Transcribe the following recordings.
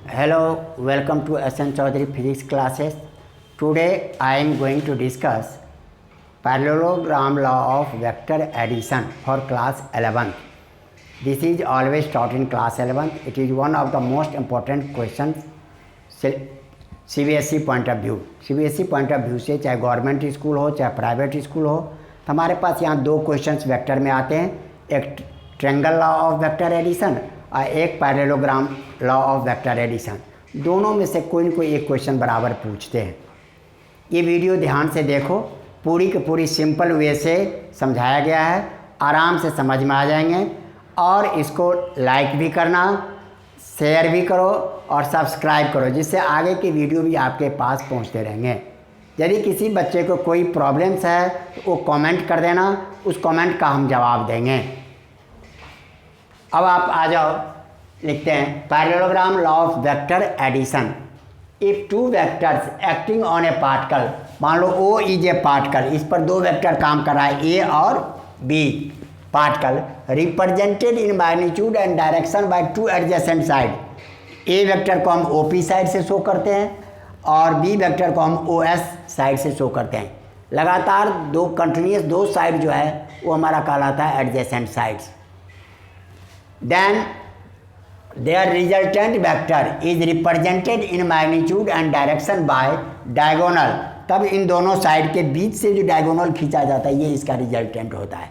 Hello, welcome to SN Chaudhary Physics classes. Today I am going to discuss parallelogram law of vector addition for class 11th. This is always taught in class 11th. It is one of the most important questions CBSE point of view. CBSE point of view से चाहे government school हो चाहे private school हो, तो हमारे पास यहाँ दो questions vector में आते हैं, एक triangle law of vector addition और एक parallelogram law of vector addition. दोनों में से कोई न कोई एक क्वेश्चन बराबर पूछते हैं। ये वीडियो ध्यान से देखो, पूरी की पूरी सिंपल वे से समझाया गया है, आराम से समझ में आ जाएंगे। और इसको लाइक भी करना, शेयर भी करो और सब्सक्राइब करो, जिससे आगे की वीडियो भी आपके पास पहुंचते रहेंगे। यदि किसी बच्चे को कोई प्रॉब्लम्स है तो वो कमेंट कर देना, उस कमेंट का हम जवाब देंगे। अब आप आ जाओ, लिखते हैं parallelogram law of vector addition. If two vectors acting on a particle, मान लो O इज ए पार्टिकल, इस पर दो वेक्टर काम कर रहा है, A और B particle, represented in magnitude and direction by two adjacent side. A vector को हम OP साइड से शो करते हैं और B वेक्टर को हम OS साइड से शो करते हैं। लगातार दो कंटिन्यूस दो साइड जो है वो हमारा कहलाता है adjacent sides. Then their resultant vector is represented in magnitude and direction by diagonal। तब इन दोनों साइड के बीच से जो डायगोनल खींचा जाता है, ये इसका रिजल्टेंट होता है।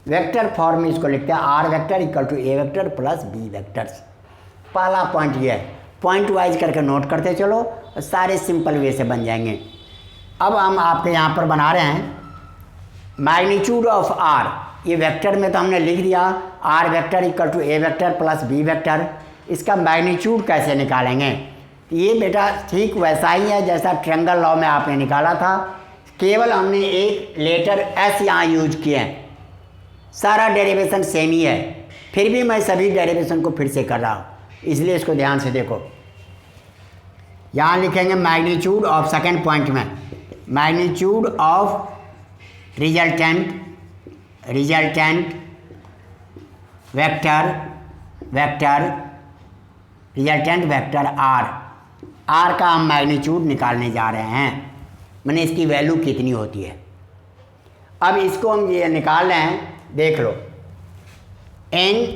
वेक्टर फॉर्म में इसको लिखते हैं R vector equal to A vector plus B vectors. पहला पॉइंट ये है, पॉइंट वाइज करके नोट करते चलो, सारे सिंपल वे से बन जाएंगे। अब हम आपके यहाँ पर बना रहे हैं मैग्नीट्यूड ऑफ R। ये वेक्टर में तो हमने लिख दिया R vector equal to A vector plus B vector. इसका मैग्नीट्यूड कैसे निकालेंगे? ये बेटा ठीक वैसा ही है जैसा ट्रायंगल लॉ में आपने निकाला था, केवल हमने एक लेटर S यहाँ यूज किए हैं। सारा डेरिवेशन सेम ही है, फिर भी मैं सभी डेरिवेशन को फिर से कर रहा हूँ, इसलिए इसको ध्यान से देखो। यहाँ लिखेंगे मैग्नीट्यूड ऑफ, सेकेंड पॉइंट में magnitude of resultant resultant vector R का हम मैग्नीट्यूड निकालने जा रहे हैं, मैंने इसकी वैल्यू कितनी होती है। अब इसको हम ये निकाल रहे हैं, देख लो। इन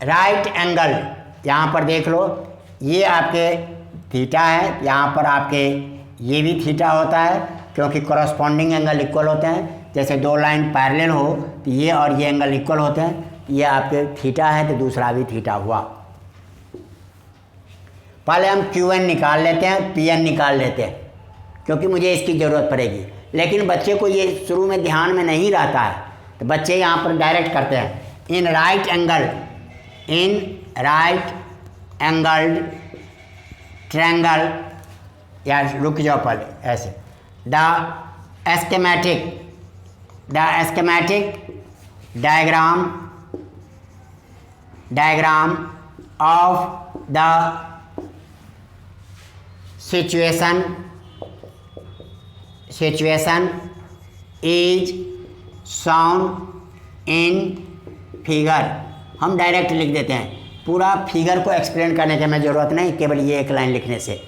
राइट एंगल, यहाँ पर देख लो, ये आपके थीटा है, यहाँ पर आपके ये भी थीटा होता है, क्योंकि कॉरस्पॉन्डिंग एंगल इक्वल होते हैं। जैसे दो लाइन पैरेलल हो तो ये और ये एंगल इक्वल होते हैं, ये आपके थीटा है तो दूसरा भी थीटा हुआ। पहले हम QN निकाल लेते हैं, PN निकाल लेते हैं, क्योंकि मुझे इसकी ज़रूरत पड़ेगी। लेकिन बच्चे को ये शुरू में ध्यान में नहीं रहता है, तो बच्चे यहाँ पर डायरेक्ट करते हैं इन राइट एंगल्ड ट्रायंगल, या रुक जाओ पहले ऐसे, the schematic diagram of the situation is shown in figure. हम डायरेक्ट लिख देते हैं, पूरा फिगर को एक्सप्लेन करने की हमें ज़रूरत नहीं, केवल ये एक लाइन लिखने से।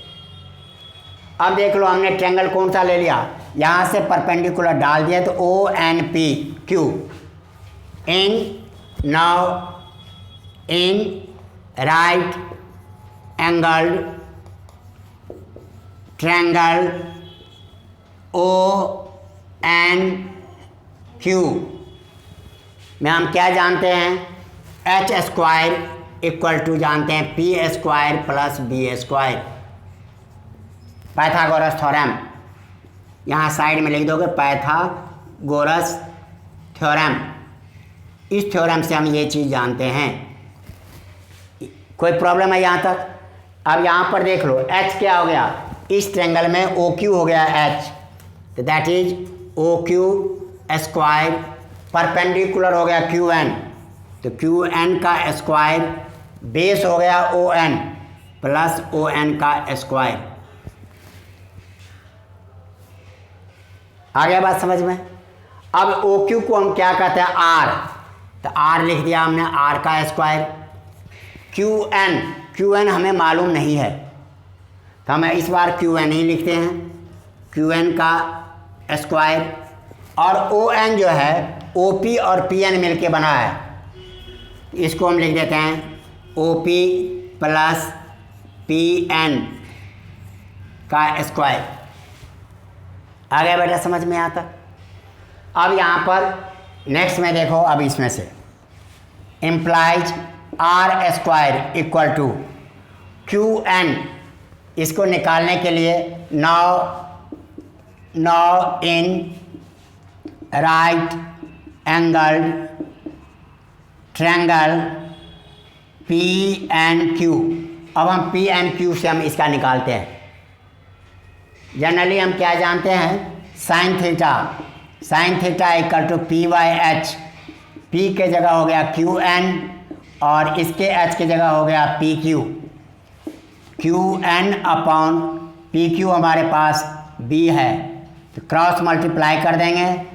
अब देख लो, हमने ट्रायंगल कौन सा ले लिया, यहाँ से परपेंडिकुलर डाल दिया तो ONPQ। In right angled triangle ONQ में हम क्या जानते हैं, H स्क्वायर इक्वल टू जानते हैं P square plus B square. Pythagoras theorem यहाँ साइड में लिख दोगे, पाइथागोरस थ्योरम। इस थ्योरम से हम ये चीज़ जानते हैं। कोई प्रॉब्लम है यहाँ तक? अब यहाँ पर देख लो, H क्या हो गया, इस ट्रायंगल में OQ हो गया H, तो that is OQ square, perpendicular हो गया QN, तो QN का स्क्वायर, बेस हो गया ON प्लस ON का स्क्वायर। आ गया बात समझ में? अब OQ को हम क्या कहते हैं, R, तो आर लिख दिया हमने, आर का स्क्वायर। क्यू एन हमें मालूम नहीं है, तो हम इस बार क्यू एन ही लिखते हैं, क्यू एन का स्क्वायर। और ओ एन जो है ओ पी और पी एन मिल के बना है, इसको हम लिख देते हैं O P plus P N का स्क्वायर। आ गया बेटा समझ में आता। अब यहाँ पर नेक्स्ट में देखो, अब इसमें से implies R square equal to Q N, इसको निकालने के लिए now in right angle triangle P N Q. अब हम पी एन क्यू से हम इसका निकालते हैं। जनरली हम क्या जानते हैं, sine theta equal to P by H. P के जगह हो गया क्यू एन और इसके एच के जगह हो गया P Q. Q N upon P Q हमारे पास बी है, तो क्रॉस मल्टीप्लाई कर देंगे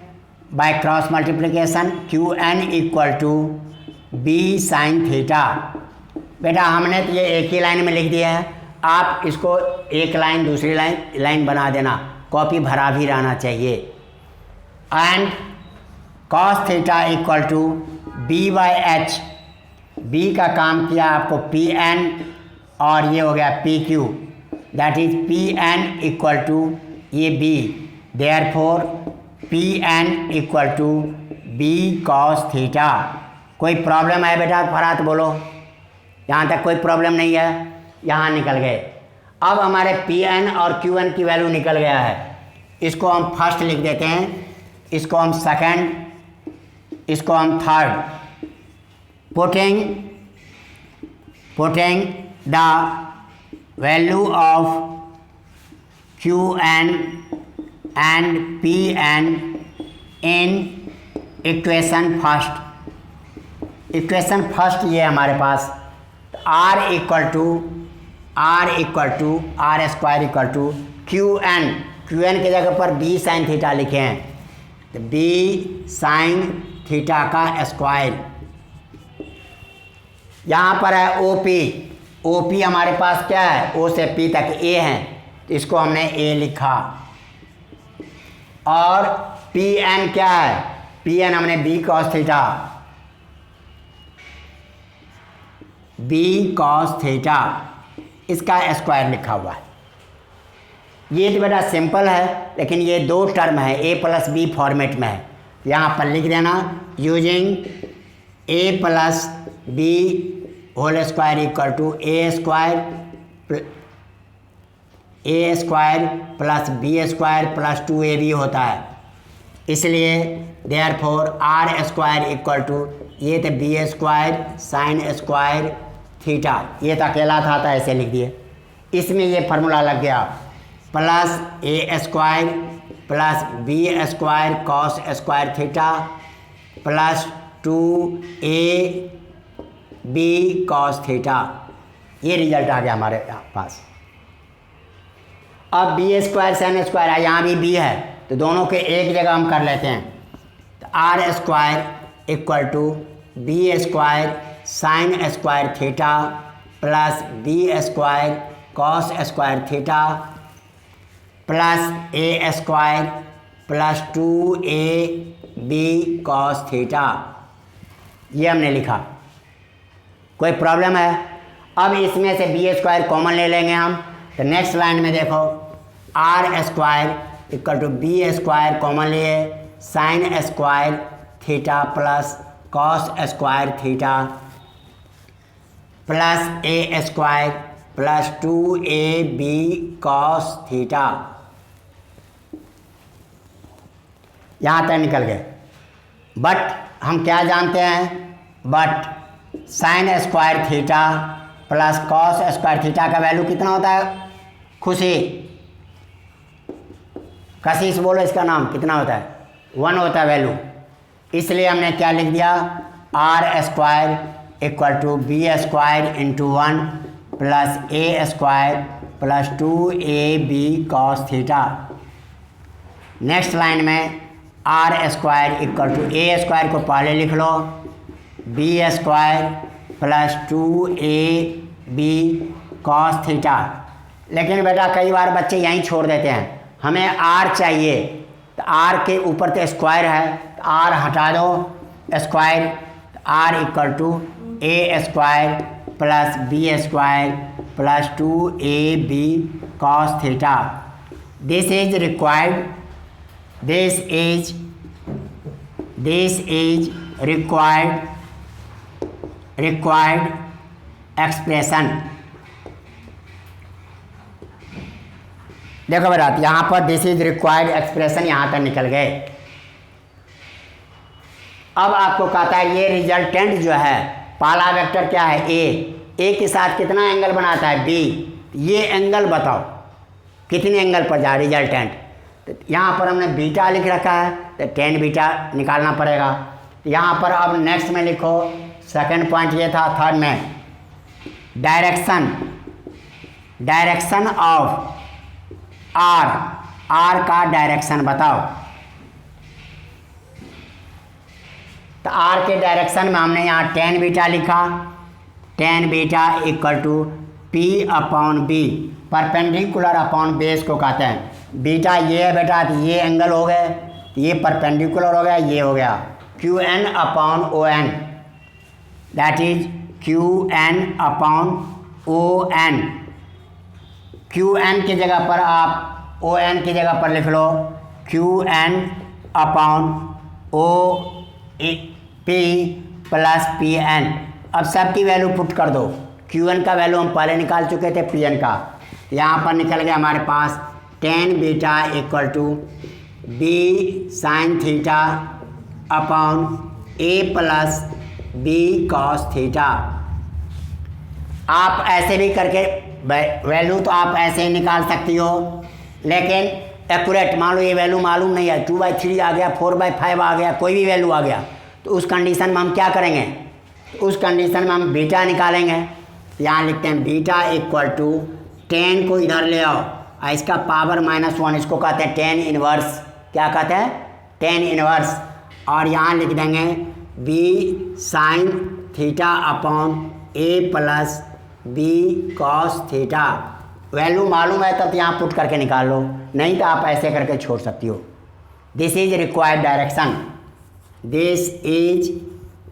by cross multiplication. Q N equal to B sine theta. बेटा हमने तो ये एक ही लाइन में लिख दिया है, आप इसको एक लाइन दूसरी लाइन बना देना, कॉपी भरा भी रहना चाहिए। And cos theta equal to B by H. B का काम किया आपको पी एन और ये हो गया P Q, that is P N equal to ये B, therefore P N equal to B cos theta. कोई प्रॉब्लम है बेटा फरात बोलो, यहाँ तक कोई प्रॉब्लम नहीं है, यहाँ निकल गए। अब हमारे पी एन और क्यू एन की वैल्यू निकल गया है, इसको हम फर्स्ट लिख देते हैं, इसको हम सेकंड, इसको हम third. Putting the value of Q N and P N in equation first ये हमारे पास R equal to R square equal to Q N की जगह पर बी साइन थीटा लिखे हैं, तो बी साइन थीटा का स्क्वायर। यहाँ पर है ओ पी हमारे पास क्या है, ओ से पी तक ए है, तो इसको हमने ए लिखा। और पी एन क्या है, पी एन हमने बी कॉस थीटा इसका स्क्वायर लिखा हुआ है। ये तो बेटा सिंपल है, लेकिन ये दो टर्म है, ए प्लस बी फॉर्मेट में है, यहाँ पर लिख देना using A plus B whole square equal to A square plus B square plus 2ab होता है। इसलिए therefore R square equal to ये तो B square sine square theta, ये तो अकेला था तो ऐसे लिख दिए। इसमें ये फार्मूला लग गया plus A square plus B square cos square theta plus 2ab cos theta, ये रिजल्ट आ गया हमारे पास। अब बी स्क्वायर साइन स्क्वायर है, यहाँ भी बी है, तो दोनों के एक जगह हम कर लेते हैं, तो R square equal to B square sine square theta plus B square cos square theta plus A square plus 2ab cos theta, ये हमने लिखा। कोई प्रॉब्लम है? अब इसमें से बी स्क्वायर कॉमन ले लेंगे हम, तो नेक्स्ट लाइन में देखो R square equal to B square common लिए sine square theta plus cos square theta plus A square plus 2ab cos theta, यहाँ तक निकल गए। बट हम क्या जानते हैं, but sine square theta plus cos square theta का वैल्यू कितना होता है? खुशी कशिश बोलो, इसका नाम कितना होता है? 1 होता है वैल्यू। इसलिए हमने क्या लिख दिया, R square equal to B square into 1 plus A square plus 2ab cos theta. Next line में R square equal to A square को पहले लिख लो B square plus 2ab cos theta. लेकिन बेटा कई बार बच्चे यहीं छोड़ देते हैं, हमें आर चाहिए, तो आर के ऊपर तो स्क्वायर है, तो आर हटा दो, square, R equal to A square plus B square plus 2ab cos theta. This is required, this is required expression. देखो बेटा यहाँ पर दिस इज रिक्वायर्ड एक्सप्रेशन यहाँ तक निकल गए। अब आपको कहता है ये रिजल्टेंट जो है, पहला वेक्टर क्या है ए के साथ कितना एंगल बनाता है बी, ये एंगल बताओ कितने एंगल पर जा रिजल्टेंट। तो यहाँ पर हमने बीटा लिख रखा है, तो tan बीटा निकालना पड़ेगा। यहाँ पर अब नेक्स्ट में लिखो, सेकंड पॉइंट ये था, थर्ड में डायरेक्शन ऑफ आर का डायरेक्शन बताओ। तो आर के डायरेक्शन में हमने यहाँ tan बीटा लिखा, tan beta equal to P upon B, perpendicular upon base को कहते हैं। बीटा ये है बेटा, तो ये एंगल हो गए, ये परपेंडिकुलर हो गया, ये हो गया Q N upon O N, that is Q N upon O N. Q N की जगह पर आप ओ एन की जगह पर लिख लो Q N upon O P plus P N. अब सबकी वैल्यू पुट कर दो, क्यू एन का वैल्यू हम पहले निकाल चुके थे पी एन का, यहाँ पर निकल गया हमारे पास tan beta equal to B sine theta upon A plus B cos theta. आप ऐसे भी करके वैल्यू तो आप ऐसे ही निकाल सकती हो, लेकिन एक्यूरेट मान लो ये वैल्यू मालूम नहीं है, 2/3 आ गया, 4/5 आ गया, कोई भी वैल्यू आ गया, तो उस कंडीशन में हम क्या करेंगे, उस कंडीशन में हम बीटा निकालेंगे। यहाँ लिखते हैं बीटा इक्वल टू tan को इधर ले आओ, इसका पावर -1, इसको कहते हैं tan इनवर्स। क्या कहते हैं, tan इनवर्स। और यहाँ लिख देंगे बी साइन थीटा अपॉन ए plus B cos theta. Value मालूम है तब यहाँ पुट करके निकाल लो, नहीं तो आप ऐसे करके छोड़ सकती हो। This is required direction, this is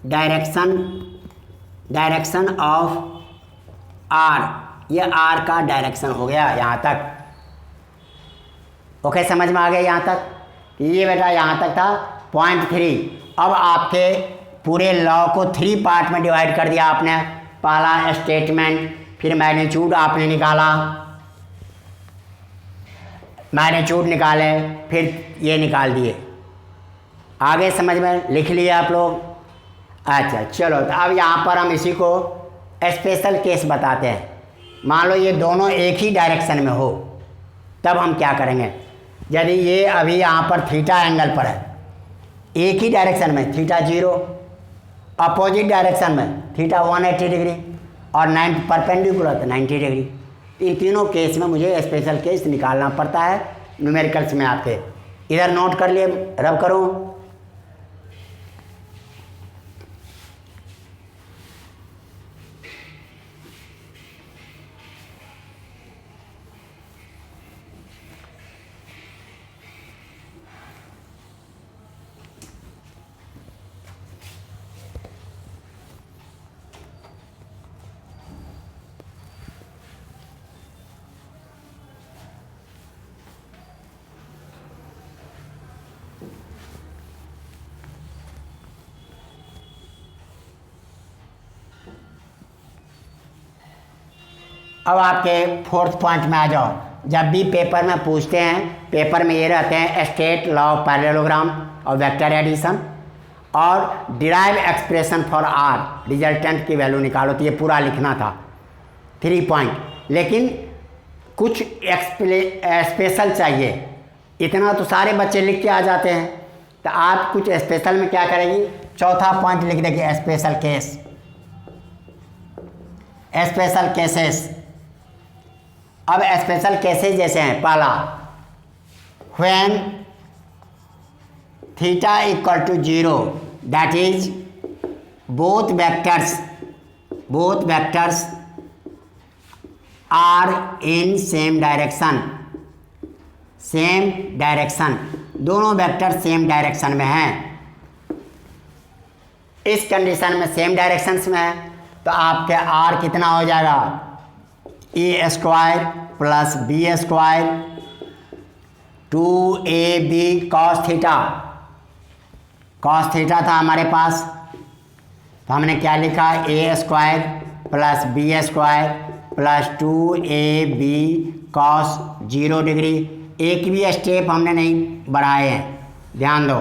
direction of R, ये आर का डायरेक्शन हो गया यहाँ तक। ओके, समझ में आ गया यहाँ तक। ये बेटा यहाँ तक था पॉइंट 3। अब आपके पूरे लॉ को 3 पार्ट में डिवाइड कर दिया आपने। पहला स्टेटमेंट, फिर मैग्नीट्यूड आपने निकाला, मैग्नीट्यूड निकाले, फिर ये निकाल दिए। आगे समझ में लिख लिए आप लोग। अच्छा चलो, तो अब यहाँ पर हम इसी को स्पेशल केस बताते हैं। मान लो ये दोनों एक ही डायरेक्शन में हो, तब हम क्या करेंगे। यदि ये अभी यहाँ पर थीटा एंगल पर है, एक ही डायरेक्शन में थीटा 0, अपोजिट डायरेक्शन में थीटा 180 डिग्री और 9 परपेंडिकुलर तो 90 डिग्री। इन तीनों केस में मुझे स्पेशल केस निकालना पड़ता है न्यूमेरिकल्स में आपके। इधर नोट कर लिए, रब करो। अब आपके 4th पॉइंट में आ जाओ। जब भी पेपर में पूछते हैं, पेपर में ये रहते हैं स्टेट लॉ ऑफ पैरेललोग्राम और वेक्टर एडिशन और derive expression for R, resultant की वैल्यू निकालो। तो ये पूरा लिखना था 3 पॉइंट, लेकिन कुछ स्पेशल चाहिए। इतना तो सारे बच्चे लिख के आ जाते हैं, तो आप कुछ स्पेशल में क्या करेंगी, 4था पॉइंट लिख देंगे स्पेशल केस, स्पेशल केसेस। अब स्पेशल केसेस जैसे हैं, पहला when theta equal to 0, that is both vectors are in same direction, दोनों वेक्टर सेम डायरेक्शन में हैं। इस कंडीशन में सेम डायरेक्शंस में है तो आपके आर कितना हो जाएगा, A square plus B square 2ab cos theta था हमारे पास, तो हमने क्या लिखा, A square plus B square plus 2ab cos 0 degree. एक भी स्टेप हमने नहीं बढ़ाए हैं, ध्यान दो।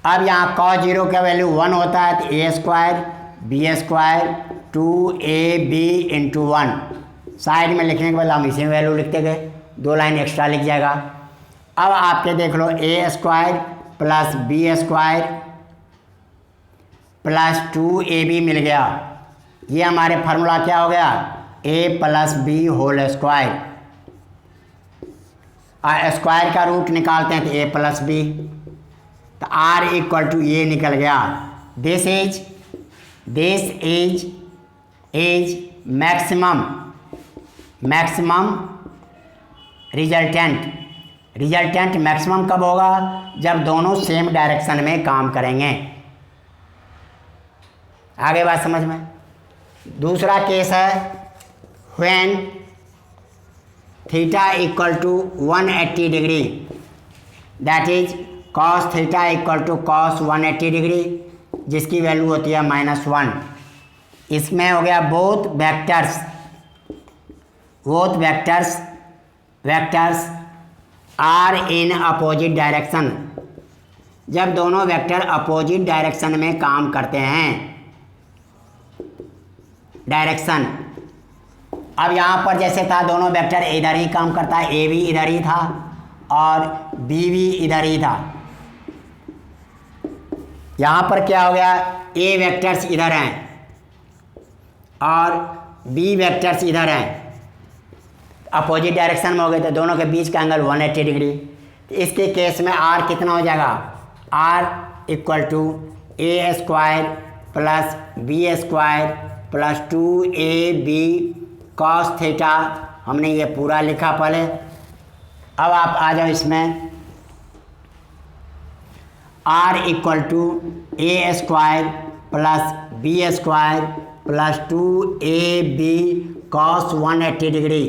अब यहाँ कॉस 0 का वैल्यू 1 होता है तो A square B square 2ab into 1, side में लिखने के बाद हम इसी में वैल्यू लिखते गए, 2 लाइन एक्स्ट्रा लिख जाएगा। अब आपके देख लो A square plus B square plus 2ab मिल गया, ये हमारे फार्मूला क्या हो गया, A plus B whole square. Square का रूट निकालते हैं तो ए प्लस बी, तो आर इक्वल टू ये निकल गया। This is maximum resultant maximum कब होगा, जब दोनों सेम डायरेक्शन में काम करेंगे। आगे बात समझ में। दूसरा केस है when theta equal to 180 degree, that is cos theta equal to cos 180 degree, जिसकी वैल्यू होती है -1। इसमें हो गया both vectors are in opposite direction, जब दोनों वेक्टर अपोजिट डायरेक्शन में काम करते हैं। डायरेक्शन अब यहाँ पर जैसे था दोनों वेक्टर इधर ही काम करता है, ए भी इधर ही था और बी भी इधर ही था। यहाँ पर क्या हो गया, ए वेक्टर्स इधर हैं और बी वेक्टर्स इधर हैं, अपोजिट डायरेक्शन में हो गए तो दोनों के बीच का एंगल 180 डिग्री। तो इसके केस में आर कितना हो जाएगा, R equal to A square plus B square plus 2ab cos theta, हमने ये पूरा लिखा पहले। अब आप आ जाओ इसमें, R equal to A square plus B square plus 2ab cos 180 degree,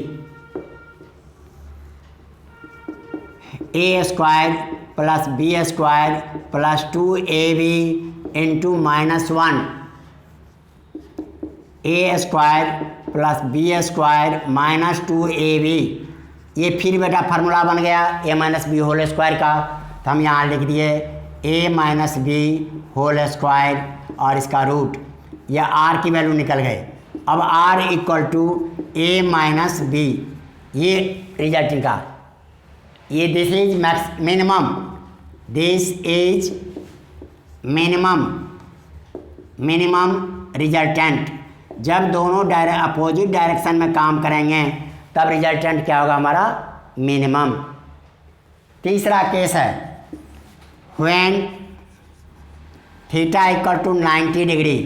a square plus B square plus 2ab into -1, a square plus B square minus 2ab। ये फिर बेटा फार्मूला बन गया a minus b whole square का, तो हम यहाँ लिख दिए a minus b whole square और इसका रूट, यह आर की वैल्यू निकल गई। अब R equal to a minus b, ये रिजल्ट का, ये दिस इज मिनिमम रिजल्टेंट। जब दोनों अपोजिट डायरेक्शन में काम करेंगे तब रिजल्टेंट क्या होगा हमारा, मिनिमम। तीसरा केस है when theta equal to 90 degree,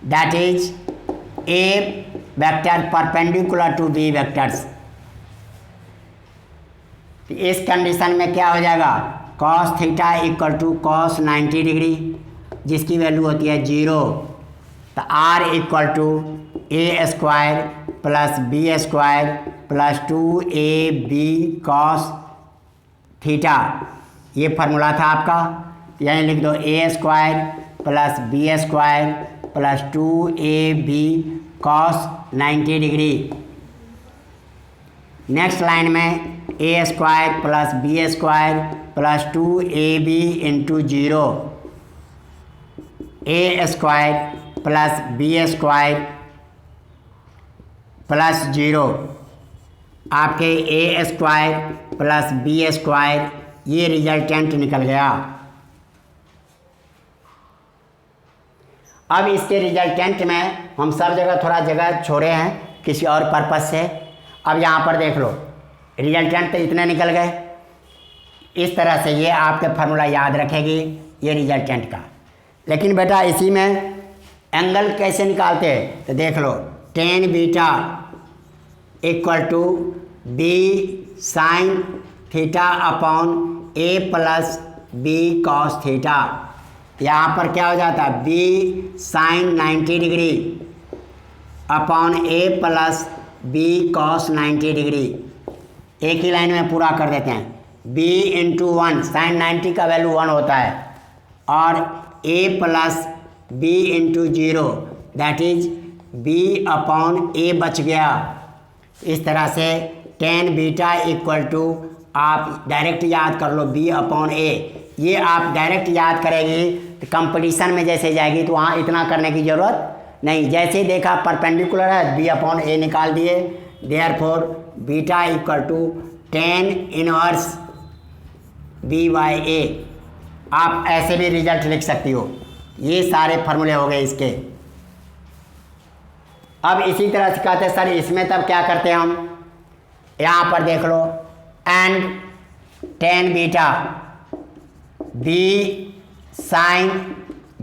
that is A vector perpendicular to B vectors. इस कंडीशन में क्या हो जाएगा, cos theta equal to cos 90 degree, जिसकी वैल्यू होती है 0। तो R equal to A square plus B square plus 2ab cos theta, ये फार्मूला था आपका, यहीं लिख दो A square plus B square plus 2ab cos 90 degree. Next line में ए square plus B square plus 2ab into 0, A square plus B square plus 0, आपके A square plus B square, ये resultant निकल गया। अब इसके रिजल्टेंट में हम सब जगह थोड़ा जगह छोड़े हैं किसी और पर्पस से। अब यहाँ पर देख लो, रिजल्टेंट तो इतने निकल गए। इस तरह से ये आपके फार्मूला याद रखेगी, ये रिजल्टेंट का। लेकिन बेटा इसी में एंगल कैसे निकालते हैं तो देख लो, tan beta equal to B sine theta upon A plus B cos theta. यहाँ पर क्या हो जाता है, बी साइन 90 डिग्री अपॉन ए प्लस बी कॉस 90 डिग्री। एक ही लाइन में पूरा कर देते हैं, b इंटू 1, साइन 90 का वैल्यू 1 होता है, और a plus b into 0 that is b upon a बच गया। इस तरह से टेन बीटा इक्वल टू, आप डायरेक्ट याद कर लो b अपॉन a। ये आप डायरेक्ट याद करेंगी तो कंपटीशन में जैसे जाएगी तो वहाँ इतना करने की ज़रूरत नहीं। जैसे ही देखा परपेंडिकुलर है b अपॉन a निकाल दिए, therefore beta equal to tan inverse B by A. आप ऐसे भी रिजल्ट लिख सकती हो। ये सारे फार्मूले हो गए इसके। अब इसी तरह से कहते हैं सर इसमें तब क्या करते हैं हम, यहाँ पर देख लो, and tan beta b sine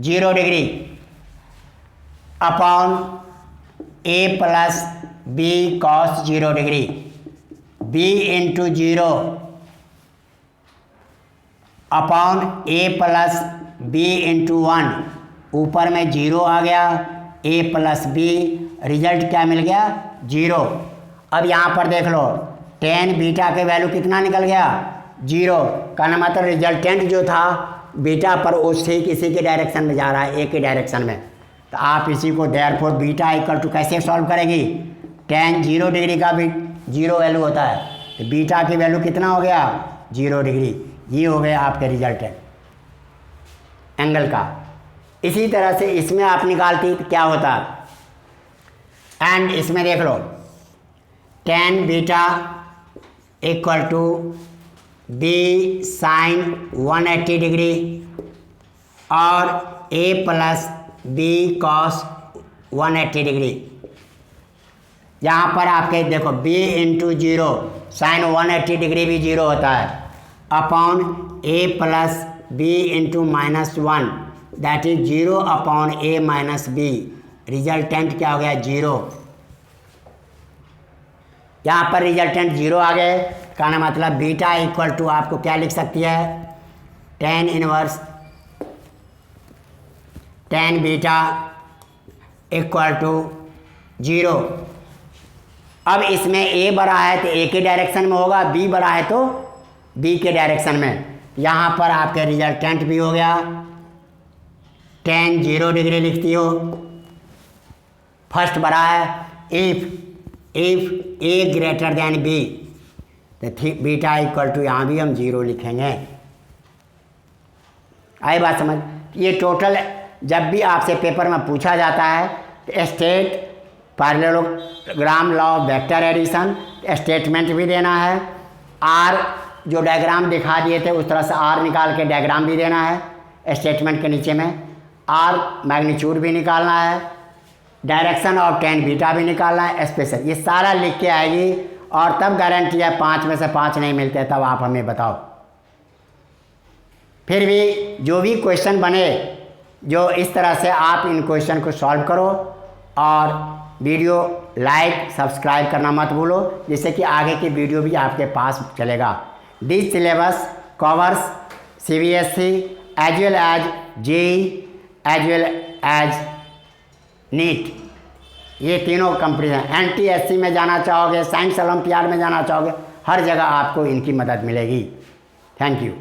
0 degree upon A plus B cos 0 degree, b into 0 upon A plus b into 1, ऊपर में 0 आ गया, a प्लस बी, रिजल्ट क्या मिल गया 0। अब यहाँ पर देख लो, टेन बीटा के वैल्यू कितना निकल गया 0, कहना मतलब रिजल्टेंट जो था बीटा पर उसी किसी के डायरेक्शन में जा रहा है, a के डायरेक्शन में। तो आप इसी को देयरफॉर बीटा इक्वल टू कैसे सॉल्व करेंगी, टेन 0 डिग्री का भी 0 वैल्यू होता है, तो बीटा की वैल्यू कितना हो गया 0 डिग्री। ये हो गया आपके रिजल्ट है एंगल का। इसी तरह से इसमें आप निकालती तो क्या होता, एंड इसमें देख लो, tan beta equal to B sine 180 degree और a plus B cos 180 degree. यहाँ पर आपके देखो b इंटू 0, साइन 180 डिग्री भी 0 होता है, upon a plus b into -1 that is 0 upon a minus b. Resultant क्या हो गया 0। यहाँ पर रिजल्टेंट 0 आ गए, कहना मतलब बीटा इक्वल टू आपको क्या लिख सकती है, tan inverse tan beta equal to 0। अब इसमें a बड़ा है तो a के डायरेक्शन में होगा, b बड़ा है तो b के डायरेक्शन में। यहाँ पर आपके रिजल्टेंट भी हो गया, टेन 0 डिग्री लिखती हो, फर्स्ट बड़ा है if a greater than b, तो बीटा इक्वल टू यहाँ भी हम 0 लिखेंगे। आई बात समझ। ये टोटल जब भी आपसे पेपर में पूछा जाता है तो state parallelogram law of vector addition statement भी देना है, आर जो डायग्राम दिखा दिए थे उस तरह से आर निकाल के डायग्राम भी देना है स्टेटमेंट के नीचे में, आर मैग्नीट्यूड भी निकालना है, डायरेक्शन ऑफ टेन बीटा भी निकालना है स्पेशल। ये सारा लिख के आएगी और तब गारंटी है 5 में से 5 नहीं मिलते, तब आप हमें बताओ। फिर भी जो भी क्वेश्चन बने, जो इस तरह से आप इन क्वेश्चन को सॉल्व करो, और वीडियो लाइक सब्सक्राइब करना मत भूलो, जिससे कि आगे की वीडियो भी आपके पास चलेगा। This syllabus covers CBSE as well as JEE as well as NEET. ये तीनों कंपटीशन, NTSC में जाना चाहोगे, साइंस ओलंपियाड में जाना चाहोगे, हर जगह आपको इनकी मदद मिलेगी। Thank you.